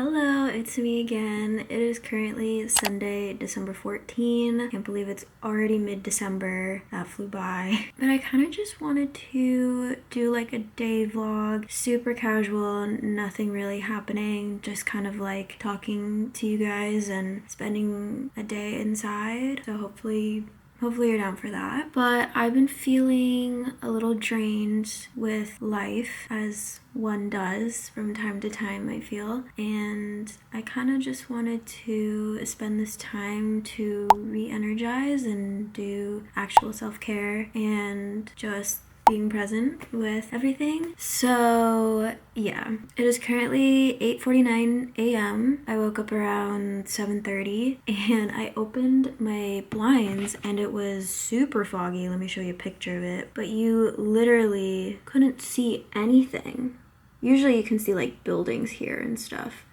Hello, it's me again. It is currently Sunday, December 14. Can't believe it's already mid-December. That flew by. But I kind of just wanted to do like a day vlog, super casual, nothing really happening, just kind of like talking to you guys and spending a day inside. So hopefully you're down for that. But I've been feeling a little drained with life, as one does from time to time, I feel. And I kind of just wanted to spend this time to re-energize and do actual self-care and just being present with everything. So yeah, it is currently 8:49 a.m. I woke up around 7:30 and I opened my blinds and it was super foggy. Let me show you a picture of it. But you literally couldn't see anything. Usually you can see like buildings here and stuff,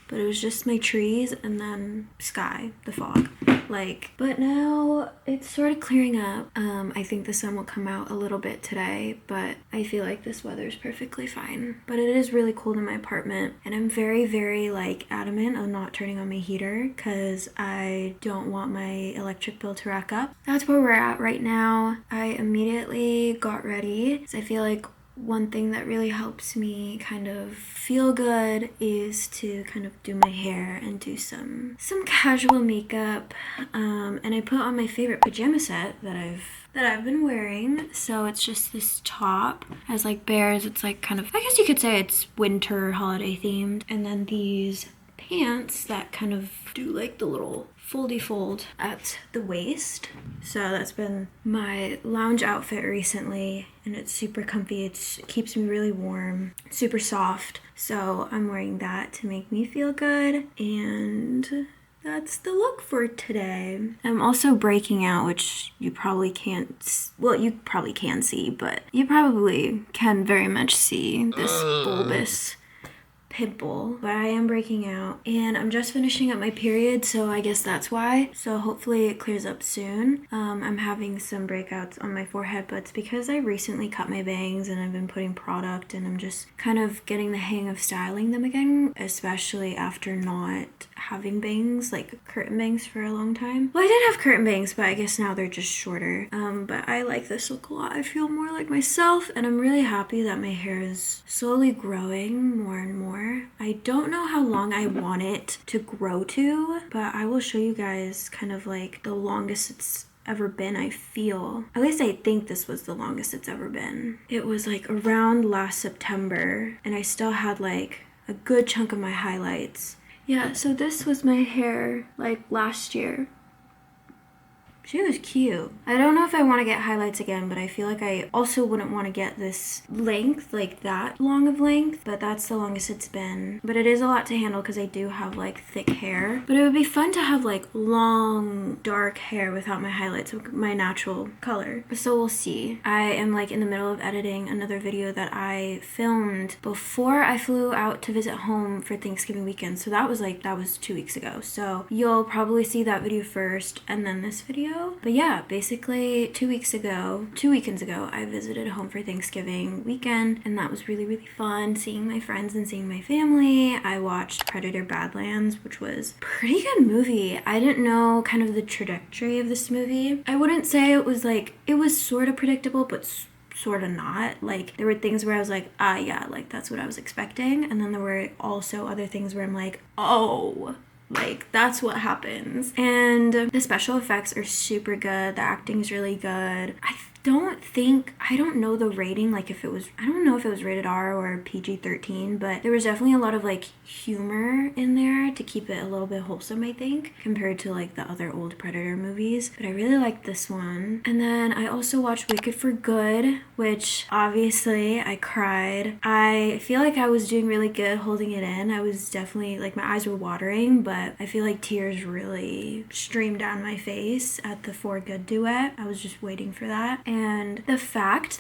but it was just my trees and then sky, the fog. But now it's sort of clearing up. I think the sun will come out a little bit today, but I feel like this weather is perfectly fine. But it is really cold in my apartment, and I'm very, very adamant on not turning on my heater because I don't want my electric bill to rack up. That's where we're at right now. I immediately got ready because I feel like one thing that really helps me kind of feel good is to kind of do my hair and do some casual makeup. And I put on my favorite pajama set that I've been wearing. So it's just this top has like bears. It's like kind of, I guess you could say it's winter holiday themed. And then these pants that kind of do like the little foldy fold at the waist. So that's been my lounge outfit recently, and it's super comfy. It keeps me really warm, super soft. So I'm wearing that to make me feel good, and that's the look for today. I'm also breaking out, which you probably can't, well, you probably can see, but you probably can very much see this bulbous pimple. But I am breaking out, and I'm just finishing up my period, so I guess that's why. So hopefully it clears up soon. I'm having some breakouts on my forehead, but it's because I recently cut my bangs and I've been putting product, and I'm just kind of getting the hang of styling them again, especially after not having bangs, like curtain bangs, for a long time. Well, I did have curtain bangs, but I guess now they're just shorter. But I like this look a lot. I feel more like myself, and I'm really happy that my hair is slowly growing more and more. I don't know how long I want it to grow to, but I will show you guys kind of like the longest it's ever been. I feel, at least I think this was the longest it's ever been. It was like around last September, and I still had like a good chunk of my highlights. Yeah, so this was my hair like last year. She was cute. I don't know if I want to get highlights again, but I feel like I also wouldn't want to get this length, like that long of length, but that's the longest it's been. But it is a lot to handle because I do have like thick hair. But it would be fun to have like long, dark hair without my highlights, my natural color. So we'll see. I am like in the middle of editing another video that I filmed before I flew out to visit home for Thanksgiving weekend. So that was 2 weeks ago. So you'll probably see that video first and then this video. But yeah, basically 2 weekends ago, I visited home for Thanksgiving weekend, and that was really, really fun, seeing my friends and seeing my family. I watched Predator Badlands, which was a pretty good movie. I didn't know kind of the trajectory of this movie. I wouldn't say it was sort of predictable, but sort of not. Like, there were things where I was like, yeah, like that's what I was expecting. And then there were also other things where I'm like, oh, like that's what happens. And the special effects are super good. The acting is really good. I don't know the rating, like if it was, I don't know if it was rated R or PG-13, but there was definitely a lot of like humor in there to keep it a little bit wholesome, I think, compared to like the other old Predator movies. But I really liked this one. And then I also watched Wicked for Good, which obviously I cried. I feel like I was doing really good holding it in. I was definitely, like, my eyes were watering, but I feel like tears really streamed down my face at the For Good duet. I was just waiting for that. And the fact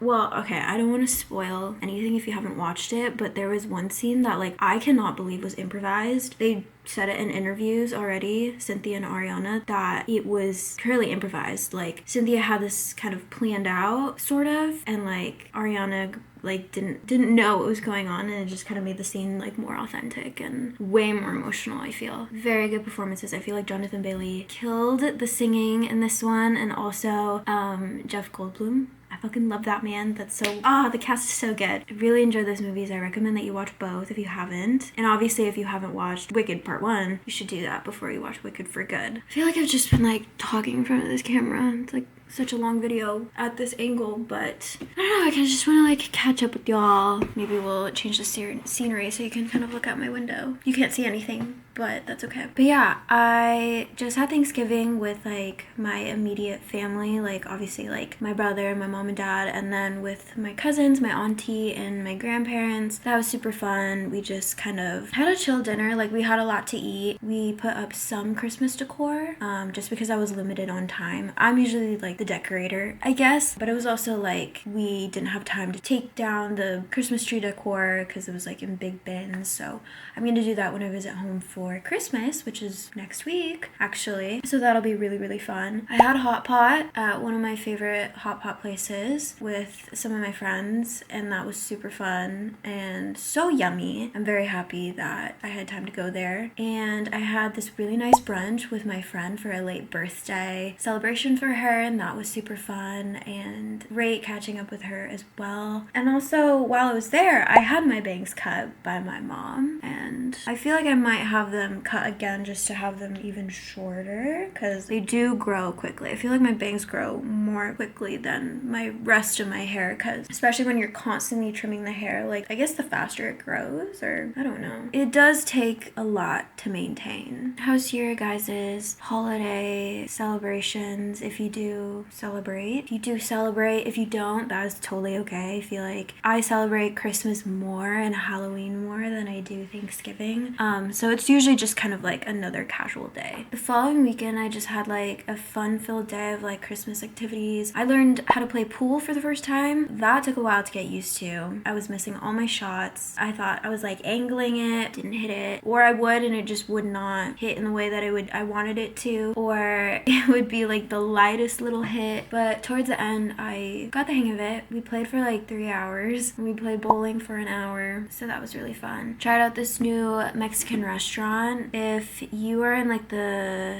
well, okay, I don't want to spoil anything if you haven't watched it, but there was one scene that like I cannot believe was improvised. They said it in interviews already, Cynthia and Ariana, that it was purely improvised. Like Cynthia had this kind of planned out sort of, and like Ariana like didn't know what was going on, and it just kind of made the scene like more authentic and way more emotional. I feel very good performances. I feel like Jonathan Bailey killed the singing in this one, and also Jeff Goldblum. I fucking love that man. That's so the cast is so good. I really enjoy those movies. I recommend that you watch both if you haven't. And obviously if you haven't watched Wicked Part 1, you should do that before you watch Wicked for good. I feel like I've just been like talking in front of this camera. It's like such a long video at this angle, but I don't know, I just want to like catch up with y'all. Maybe we'll change the scenery so you can kind of look out my window. You can't see anything, but that's okay. But yeah, I just had Thanksgiving with like my immediate family, like obviously like my brother, my mom and dad, and then with my cousins, my auntie, and my grandparents. That was super fun. We just kind of had a chill dinner. Like we had a lot to eat. We put up some Christmas decor, just because I was limited on time. I'm usually like the decorator, I guess, but it was also like we didn't have time to take down the Christmas tree decor because it was like in big bins. So I'm gonna do that when I visit home for Christmas, which is next week actually, so that'll be really, really fun. I had a hot pot at one of my favorite hot pot places with some of my friends, and that was super fun and so yummy. I'm very happy that I had time to go there. And I had this really nice brunch with my friend for a late birthday celebration for her, and that was super fun and great catching up with her as well. And also while I was there, I had my bangs cut by my mom, and I feel like I might have them cut again just to have them even shorter because they do grow quickly. I feel like my bangs grow more quickly than my rest of my hair, because especially when you're constantly trimming the hair, like I guess the faster it grows, or I don't know. It does take a lot to maintain. How's your guys' holiday celebrations? If you do celebrate. If you do celebrate, if you don't, that is totally okay. I feel like I celebrate Christmas more and Halloween more than I do Thanksgiving. So it's usually just kind of like another casual day. The following weekend, I just had like a fun-filled day of like Christmas activities. I learned how to play pool for the first time. That took a while to get used to. I was missing all my shots. I thought I was like angling it, didn't hit it, or I would and it just would not hit in the way that I wanted it to, or it would be like the lightest little hit. But towards the end, I got the hang of it. We played for like 3 hours, and we played bowling for an hour, so that was really fun. Tried out this new Mexican restaurant. If you are in like the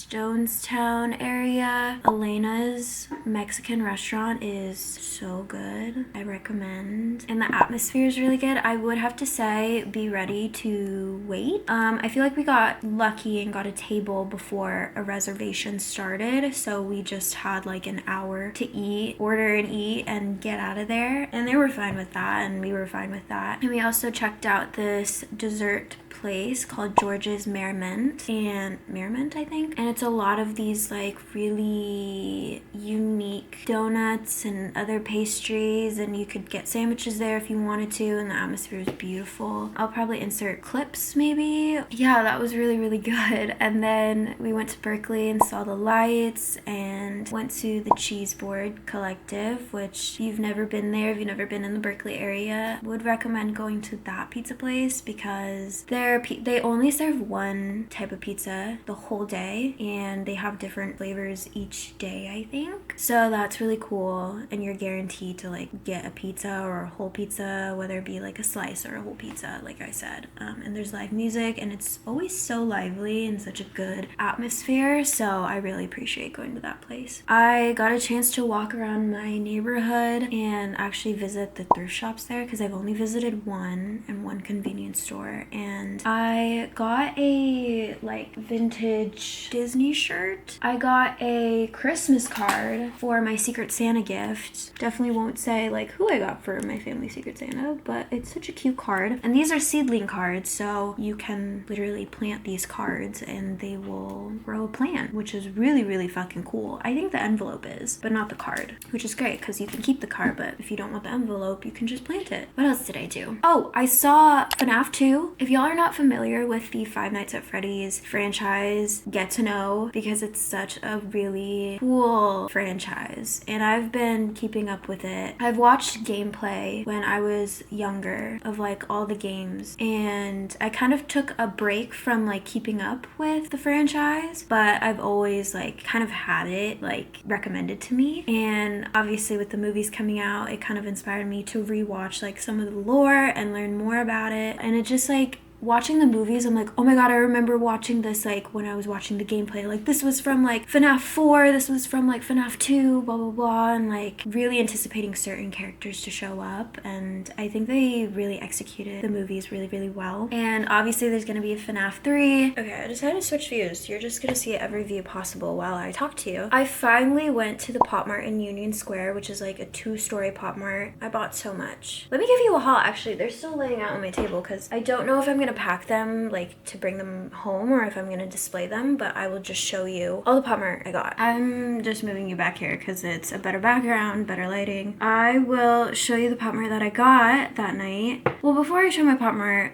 Jonestown area, Elena's Mexican restaurant is so good. I recommend. And the atmosphere is really good. I would have to say be ready to wait. I feel like we got lucky and got a table before a reservation started, so we just had like an hour to eat, order and eat, and get out of there. And they were fine with that, and we were fine with that. And we also checked out this dessert place called George's Merriment, I think, and it's a lot of these like really unique donuts and other pastries, and you could get sandwiches there if you wanted to, and the atmosphere is beautiful. I'll probably insert clips maybe. Yeah, that was really, really good. And then we went to Berkeley and saw the lights, and went to the Cheese Board Collective, which if you've never been there, if you've never been in the Berkeley area, would recommend going to that pizza place because they only serve one type of pizza the whole day, and they have different flavors each day, I think. So that's really cool, and you're guaranteed to like get a pizza or a whole pizza, whether it be like a slice or a whole pizza, like I said. And there's live music, and it's always so lively and such a good atmosphere, so I really appreciate going to that place. I got a chance to walk around my neighborhood and actually visit the thrift shops there because I've only visited one convenience store, and I got a like vintage Disney shirt. I got a Christmas card for my Secret Santa gift. Definitely won't say like who I got for my family Secret Santa, but it's such a cute card. And these are seedling cards, so you can literally plant these cards and they will grow a plant, which is really, really fucking cool. I think the the envelope is, but not the card, which is great because you can keep the card, but if you don't want the envelope, you can just plant it. What else did I do? Oh, I saw FNAF 2. If y'all are not familiar with the Five Nights at Freddy's franchise, get to know, because it's such a really cool franchise and I've been keeping up with it. I've watched gameplay when I was younger of like all the games, and I kind of took a break from like keeping up with the franchise, but I've always like kind of had it like recommended to me. And obviously with the movies coming out, it kind of inspired me to rewatch like some of the lore and learn more about it. And it just like, watching the movies, I'm like, oh my god, I remember watching this like when I was watching the gameplay. Like this was from like FNAF 4, this was from like FNAF 2, blah blah blah, and like really anticipating certain characters to show up. And I think they really executed the movies really, really well. And obviously there's gonna be a FNAF 3. Okay, I decided to switch views. You're just gonna see every view possible while I talk to you. I finally went to the Pop Mart in Union Square, which is like a 2-story Pop Mart. I bought so much. Let me give you a haul. Actually, they're still laying out on my table because I don't know if I'm gonna pack them like to bring them home or if I'm gonna display them, but I will just show you all the Pop Mart I got. I'm just moving you back here because it's a better background, better lighting. I will show you the Pop Mart that I got that night. Well, before I show my Pop Mart,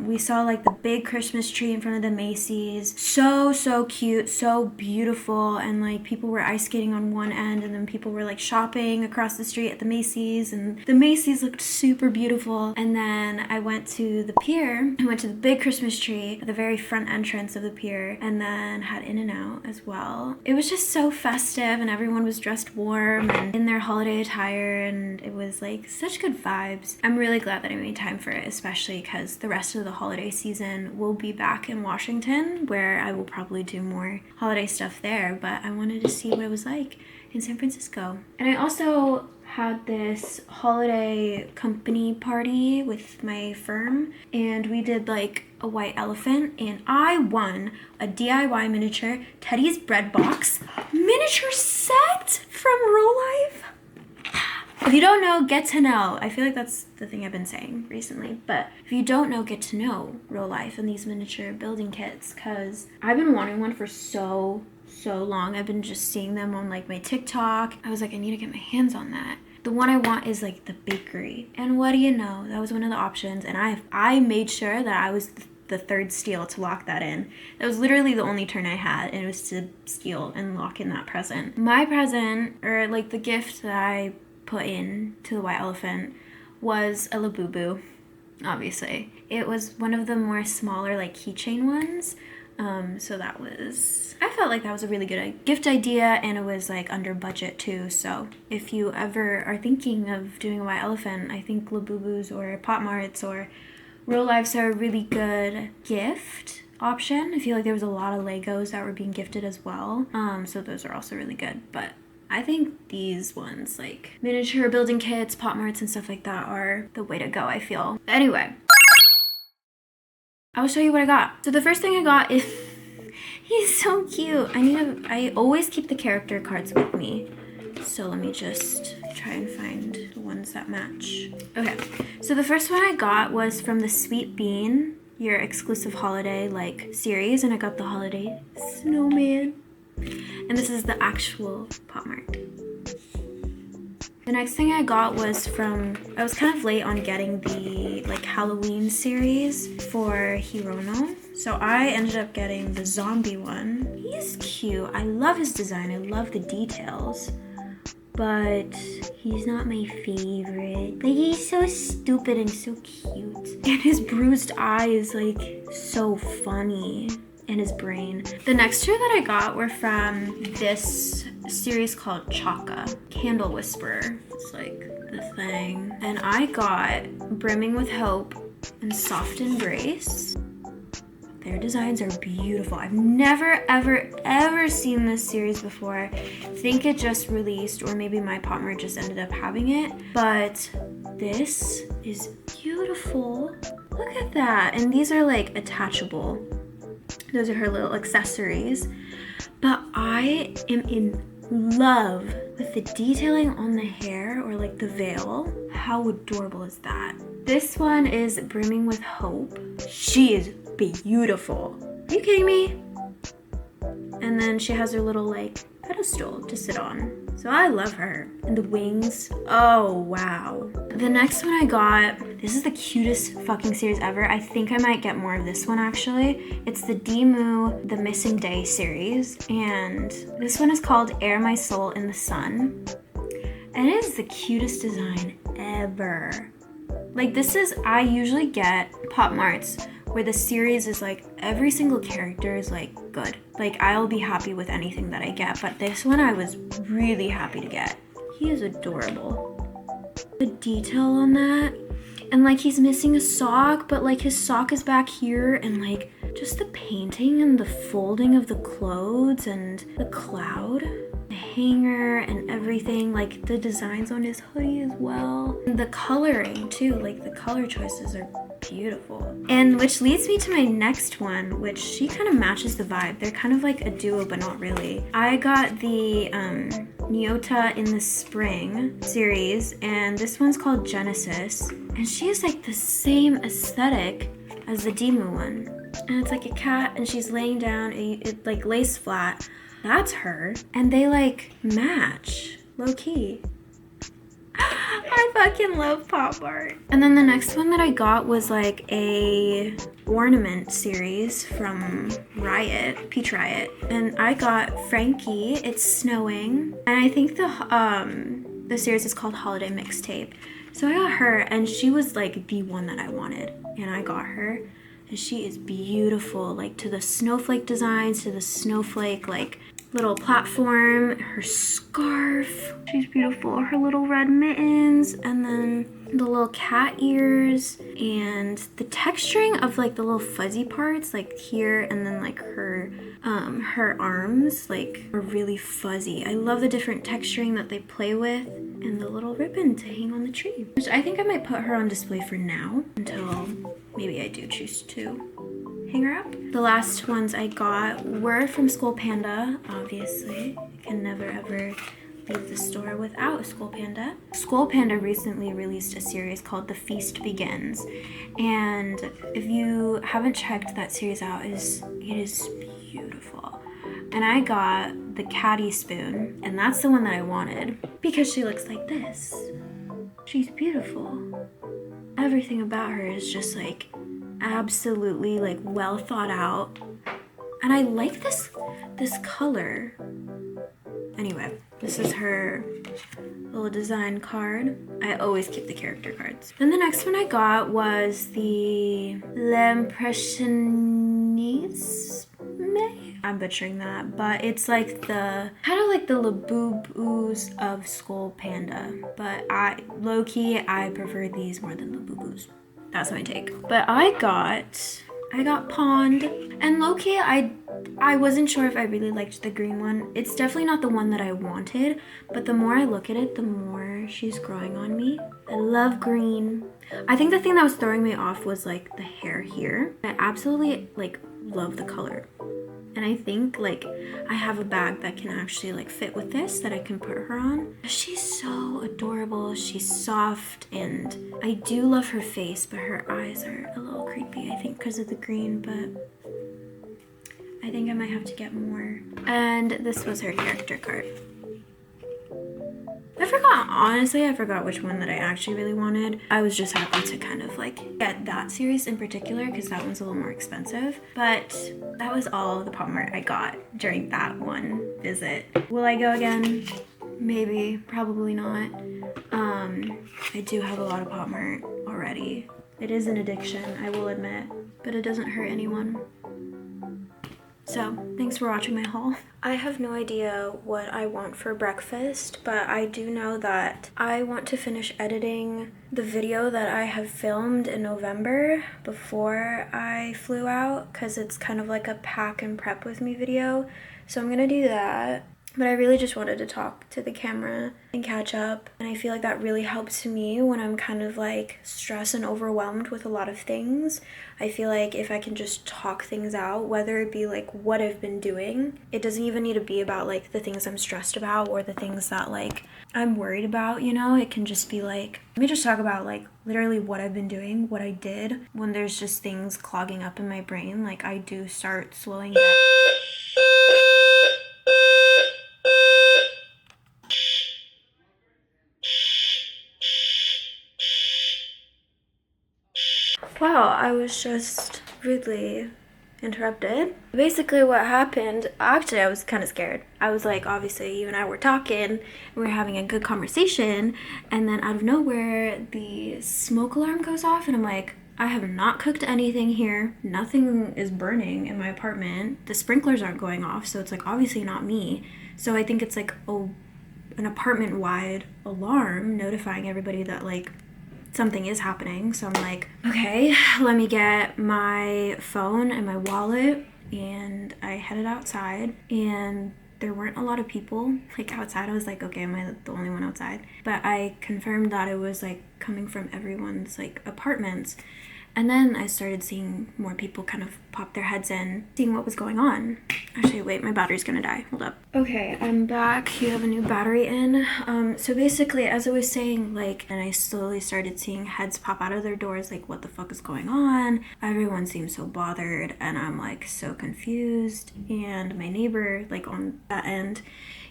we saw like the big Christmas tree in front of the Macy's. So cute, so beautiful, and like people were ice skating on one end and then people were like shopping across the street at the Macy's, and the Macy's looked super beautiful. And then I went to the pier. I went to the big Christmas tree at the very front entrance of the pier, and then had In-N-Out as well. It was just so festive and everyone was dressed warm and in their holiday attire, and it was like such good vibes. I'm really glad that I made time for it, especially because the rest of the holiday season will be back in Washington, where I will probably do more holiday stuff there, but I wanted to see what it was like in San Francisco. And I also had this holiday company party with my firm, and we did like a white elephant, and I won a DIY miniature Teddy's bread box miniature set from Real Life. If you don't know, get to know. I feel like that's the thing I've been saying recently, but if you don't know, get to know Real Life and these miniature building kits, because I've been wanting one for so long. I've been just seeing them on like my TikTok. I was like, I need to get my hands on that. The one I want is like the bakery. And what do you know? That was one of the options, and I made sure that I was the third steal to lock that in. That was literally the only turn I had, and it was to steal and lock in that present. My present, or like the gift that I put in to the white elephant, was a Labubu, obviously. It was one of the more smaller like keychain ones. So that was, I felt like that was a really good gift idea, and it was like under budget too. So if you ever are thinking of doing a white elephant, I think Labubus or Pop Marts or Real Lives are a really good gift option. I feel like there was a lot of Legos that were being gifted as well. So those are also really good. But I think these ones, like miniature building kits, Pop Marts and stuff like that, are the way to go, I feel. Anyway, I'll show you what I got. So the first thing I got is, he's so cute. I always keep the character cards with me. So let me just try and find the ones that match. Okay, so the first one I got was from the Sweet Bean, your exclusive holiday like series, and I got the holiday snowman. And this is the actual Pop Mart. The next thing I got was from, I was kind of late on getting the like Halloween series for Hirono. So I ended up getting the zombie one. He's cute. I love his design. I love the details. But he's not my favorite. Like, he's so stupid and so cute. And his bruised eye is like so funny. In his brain. The next two that I got were from this series called Chaka, Candle Whisperer. It's like the thing. And I got Brimming with Hope and Soft Embrace. Their designs are beautiful. I've never, ever seen this series before. I think it just released, or maybe my Pop Mart just ended up having it. But this is beautiful. Look at that. And these are like attachable. Those are her little accessories. But I am in love with the detailing on the hair, or like the veil. How adorable is that? This one is Brimming with Hope. She is beautiful. Are you kidding me? And then she has her little like pedestal to sit on. So I love her. And the wings, oh wow. The next one I got, this is the cutest fucking series ever. I think I might get more of this one actually. It's the Demu The Missing Day series. And this one is called Air My Soul in the Sun. And it is the cutest design ever. Like this is, I usually get Pop Marts where the series is like every single character is like good. Like I'll be happy with anything that I get, but this one I was really happy to get. He is adorable. The detail on that, and like he's missing a sock, but like his sock is back here, and like just the painting and the folding of the clothes and the cloud, the hanger and everything, like the designs on his hoodie as well. And the coloring too, like the color choices are beautiful. And which leads me to my next one, which she kind of matches the vibe. They're kind of like a duo, but not really. I got the Nyota in the Spring series, and this one's called Genesis. And she has like the same aesthetic as the Demu one. And it's like a cat, and she's laying down, it like lays flat. That's her. And they like match, low key. I fucking love pop art. And then the next one that I got was like a ornament series from Riot, Peach Riot. And I got Frankie, It's Snowing. And I think the series is called Holiday Mixtape. So I got her, and she was like the one that I wanted. And I got her. And she is beautiful, like to the snowflake designs, to the snowflake like little platform, her scarf, she's beautiful, her little red mittens, and then the little cat ears, and the texturing of like the little fuzzy parts like here, and then like her arms like are really fuzzy. I love the different texturing that they play with, and the little ribbon to hang on the tree, which I think I might put her on display for now until maybe I do choose to hang her up. The last ones I got were from School Panda, obviously. I can never ever leave the store without School Panda. School Panda recently released a series called The Feast Begins. And if you haven't checked that series out, it is beautiful. And I got the Caddy spoon, and that's the one that I wanted because she looks like this. She's beautiful. Everything about her is just like absolutely like well thought out, and I like this color. Anyway, this is her little design card. I always keep the character cards. Then the next one I got was the L'Impressionisme. I'm butchering that, but it's like the kind of like the Labubu's of School Panda, but low-key I prefer these more than Labubu's. That's my take. But I got Pond, and low-key I wasn't sure if I really liked the green one. It's definitely not the one that I wanted, but the more I look at it, the more she's growing on me. I love green. I think the thing that was throwing me off was like the hair here. I absolutely like love the color. And I think like I have a bag that can actually like fit with this that I can put her on. She's so adorable. She's soft, and I do love her face, but her eyes are a little creepy, I think, because of the green, but I think I might have to get more. And this was her character card. I forgot which one that I actually really wanted. I was just happy to kind of like get that series in particular because that one's a little more expensive. But that was all the Pop Mart I got during that one visit. Will I go again? Maybe, probably not. I do have a lot of Pop Mart already. It is an addiction, I will admit, but it doesn't hurt anyone. So, thanks for watching my haul. I have no idea what I want for breakfast, but I do know that I want to finish editing the video that I have filmed in November before I flew out, because it's kind of like a pack and prep with me video. So I'm gonna do that. But I really just wanted to talk to the camera and catch up. And I feel like that really helps me when I'm kind of like stressed and overwhelmed with a lot of things. I feel like if I can just talk things out, whether it be like what I've been doing, it doesn't even need to be about like the things I'm stressed about or the things that like I'm worried about, you know? It can just be like, let me just talk about like literally what I've been doing, what I did. When there's just things clogging up in my brain, like I do start slowing down. Wow, I was just rudely interrupted. Basically what happened, actually I was kind of scared. I was like, obviously you and I were talking, we were having a good conversation, and then out of nowhere the smoke alarm goes off and I'm like, I have not cooked anything here. Nothing is burning in my apartment. The sprinklers aren't going off, so it's like obviously not me. So I think it's like an apartment-wide alarm notifying everybody that like something is happening. So I'm like, okay, let me get my phone and my wallet. And I headed outside and there weren't a lot of people like outside. I was like, okay, am I the only one outside? But I confirmed that it was like coming from everyone's like apartments. And then I started seeing more people kind of pop their heads in, seeing what was going on. Actually, wait, my battery's gonna die. Hold up. Okay, I'm back. You have a new battery in. So basically, as I was saying, like, and I slowly started seeing heads pop out of their doors, like, what the fuck is going on? Everyone seems so bothered, and I'm, like, so confused. And my neighbor, like, on that end,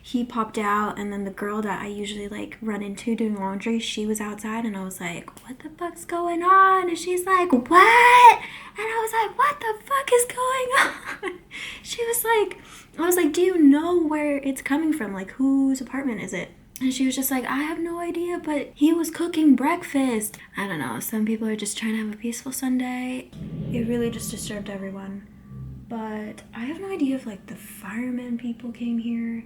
he popped out, and then the girl that I usually like run into doing laundry, she was outside, and I was like, what the fuck's going on? And she's like, what? And I was like, what the fuck is going on? She was like, I was like, do you know where it's coming from? Like, whose apartment is it? And she was just like, I have no idea, but he was cooking breakfast. I don't know, some people are just trying to have a peaceful Sunday. It really just disturbed everyone. But I have no idea if like the firemen people came here.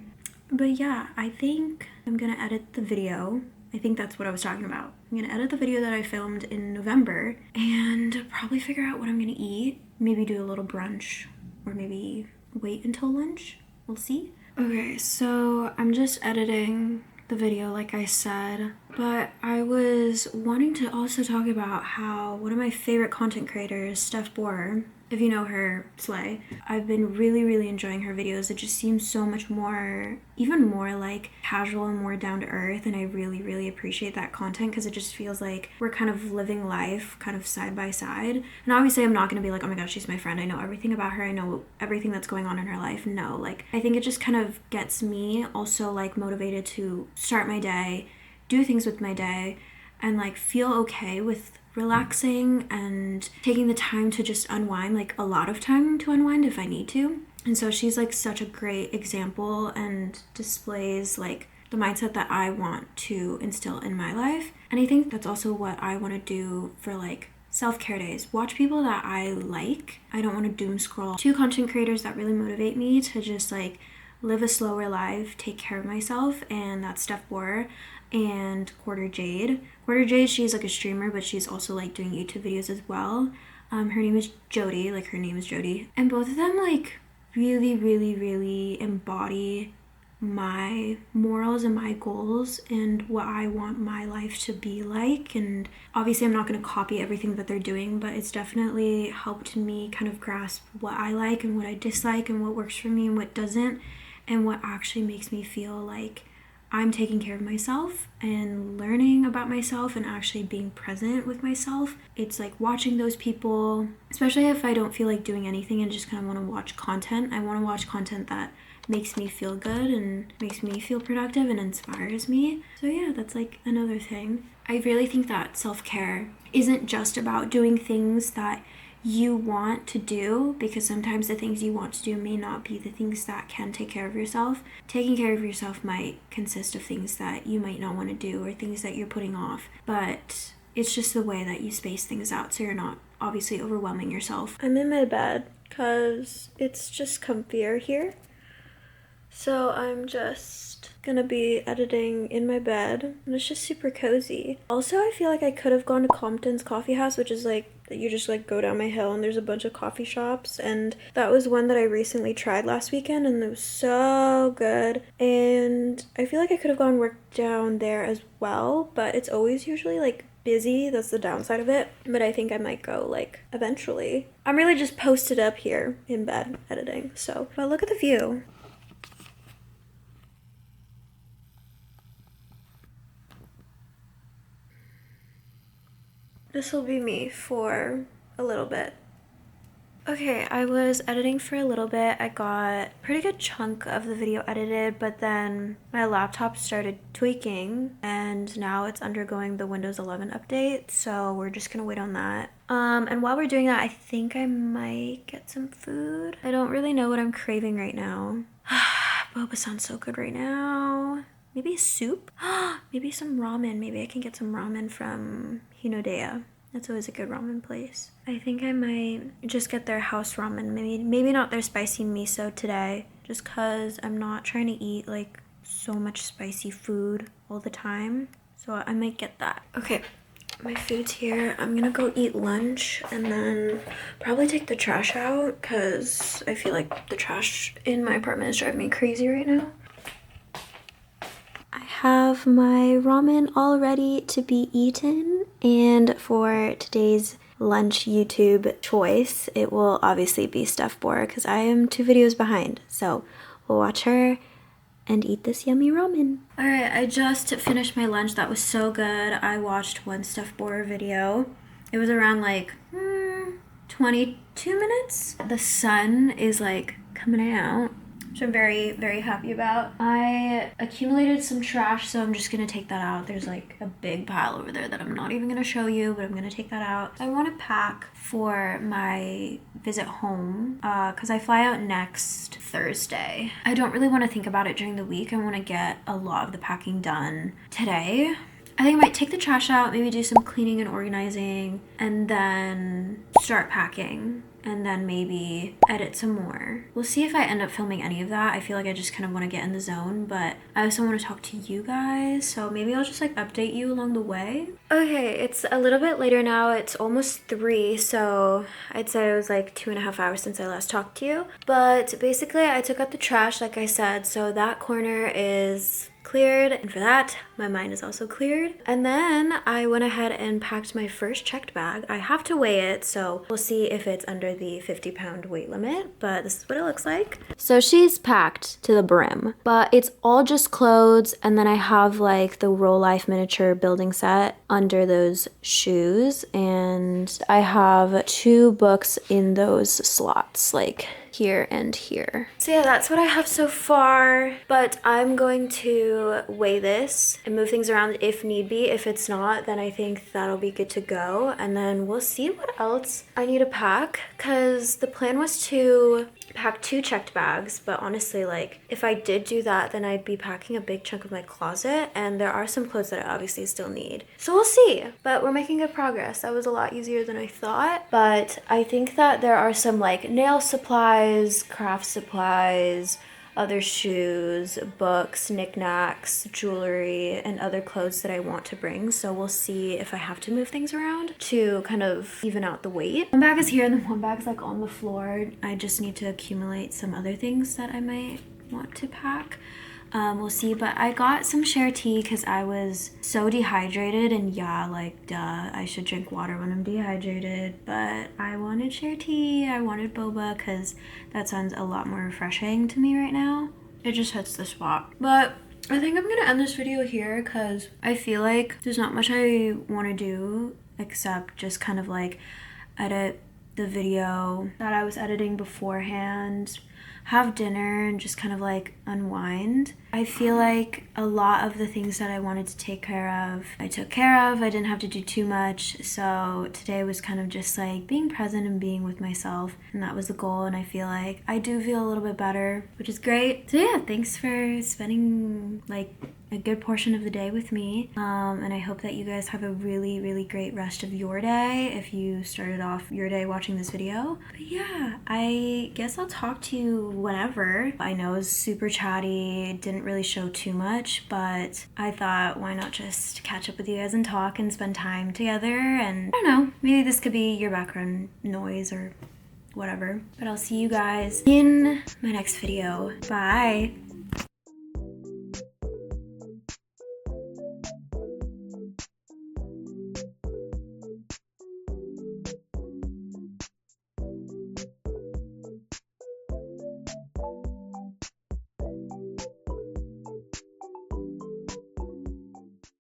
But yeah, I think I'm gonna edit the video. I think that's what I was talking about. I'm gonna edit the video that I filmed in November and probably figure out what I'm gonna eat. Maybe do a little brunch or maybe wait until lunch. We'll see. Okay, so I'm just editing the video like I said, but I was wanting to also talk about how one of my favorite content creators, Steph Borer, if you know her, slay. I've been really enjoying her videos. It just seems so much more, even more like casual and more down to earth, and I really appreciate that content because it just feels like we're kind of living life kind of side by side. And obviously I'm not gonna be like, oh my gosh, she's my friend, I know everything about her, I know everything that's going on in her life. No, like I think it just kind of gets me also like motivated to start my day, do things with my day, and like feel okay with relaxing and taking the time to just unwind, like a lot of time to unwind if I need to. And so she's like such a great example and displays like the mindset that I want to instill in my life. And I think that's also what I want to do for like self-care days. Watch people that I like. I don't want to doom scroll. Two content creators that really motivate me to just like live a slower life, take care of myself, and that's Steph Borer and Quarter Jade. Quarter Jade, she's like a streamer, but she's also like doing YouTube videos as well. Her name is Jody, like her name is Jody. And both of them like really embody my morals and my goals and what I want my life to be like. And obviously I'm not going to copy everything that they're doing, but it's definitely helped me kind of grasp what I like and what I dislike and what works for me and what doesn't, and what actually makes me feel like I'm taking care of myself and learning about myself and actually being present with myself. It's like watching those people, especially if I don't feel like doing anything and just kind of want to watch content. I want to watch content that makes me feel good and makes me feel productive and inspires me. So yeah, that's like another thing. I really think that self-care isn't just about doing things that you want to do, because sometimes the things you want to do may not be the things that can take care of yourself. Taking care of yourself might consist of things that you might not want to do or things that you're putting off, but it's just the way that you space things out so you're not obviously overwhelming yourself. I'm in my bed because it's just comfier here. So I'm just gonna be editing in my bed, and it's just super cozy. Also, I feel like I could have gone to Compton's Coffee House, which is like, you just like go down my hill and there's a bunch of coffee shops, and that was one that I recently tried last weekend and it was so good. And I feel like I could have gone work down there as well, but it's always usually like busy. That's the downside of it. But I think I might go like eventually. I'm really just posted up here in bed editing. So, but look at the view. This will be me for a little bit. Okay, I was editing for a little bit. I got a pretty good chunk of the video edited, but then my laptop started tweaking and now it's undergoing the Windows 11 update, so we're just gonna wait on that. And while we're doing that, I think I might get some food. I don't really know what I'm craving right now. Boba sounds so good right now. Maybe a soup? Maybe some ramen. Maybe I can get some ramen from Hinodea. That's always a good ramen place. I think I might just get their house ramen. Maybe not their spicy miso today, just cause I'm not trying to eat like so much spicy food all the time. So I might get that. Okay, my food's here. I'm gonna go eat lunch and then probably take the trash out cause I feel like the trash in my apartment is driving me crazy right now. I have my ramen all ready to be eaten, and for today's lunch YouTube choice, it will obviously be Steph Bora because I am 2 videos behind. So we'll watch her and eat this yummy ramen. Alright, I just finished my lunch. That was so good. I watched one Steph Bora video. It was around like 22 minutes. The sun is like coming out, which I'm very, very happy about. I accumulated some trash, so I'm just gonna take that out. There's like a big pile over there that I'm not even gonna show you, but I'm gonna take that out. I wanna pack for my visit home, because I fly out next Thursday. I don't really wanna think about it during the week. I wanna get a lot of the packing done today. I think I might take the trash out, maybe do some cleaning and organizing, and then start packing, and then maybe edit some more. We'll see if I end up filming any of that. I feel like I just kind of want to get in the zone, but I also want to talk to you guys, so maybe I'll just like update you along the way. Okay, it's a little bit later now. It's almost 3, so I'd say it was like 2.5 hours since I last talked to you. But basically, I took out the trash, like I said, so that corner is cleared, and for that my mind is also cleared. And then I went ahead and packed my first checked bag. I have to weigh it, so we'll see if it's under the 50-pound weight limit, but this is what it looks like. So she's packed to the brim, but it's all just clothes, and then I have like the Roll Life miniature building set under those shoes, and I have 2 books in those slots, like here and here. So yeah, that's what I have so far, but I'm going to weigh this and move things around if need be. If it's not, then I think that'll be good to go, and then we'll see what else I need to pack, because the plan was to pack 2 checked bags, but honestly, like if I did do that, then I'd be packing a big chunk of my closet, and there are some clothes that I obviously still need. So we'll see, but we're making good progress. That was a lot easier than I thought, but I think that there are some like nail supplies, craft supplies, other shoes, books, knickknacks, jewelry, and other clothes that I want to bring. So we'll see if I have to move things around to kind of even out the weight. One bag is here and then one bag's like on the floor. I just need to accumulate some other things that I might want to pack. We'll see, but I got some CHATTY because I was so dehydrated, and yeah, like duh, I should drink water when I'm dehydrated, but I wanted CHATTY, I wanted boba because that sounds a lot more refreshing to me right now. It just hits the spot. But I think I'm gonna end this video here because I feel like there's not much I want to do except just kind of like edit the video that I was editing beforehand, have dinner, and just kind of like unwind. I feel like a lot of the things that I wanted to take care of, I took care of. I didn't have to do too much, so today was kind of just like being present and being with myself, and that was the goal, and I feel like I do feel a little bit better, which is great. So yeah, thanks for spending like a good portion of the day with me, and I hope that you guys have a really, really great rest of your day if you started off your day watching this video. But yeah, I guess I'll talk to you whenever. I know it was super chatty, didn't really show too much, but I thought why not just catch up with you guys and talk and spend time together, and I don't know, maybe this could be your background noise or whatever. But I'll see you guys in my next video. Bye!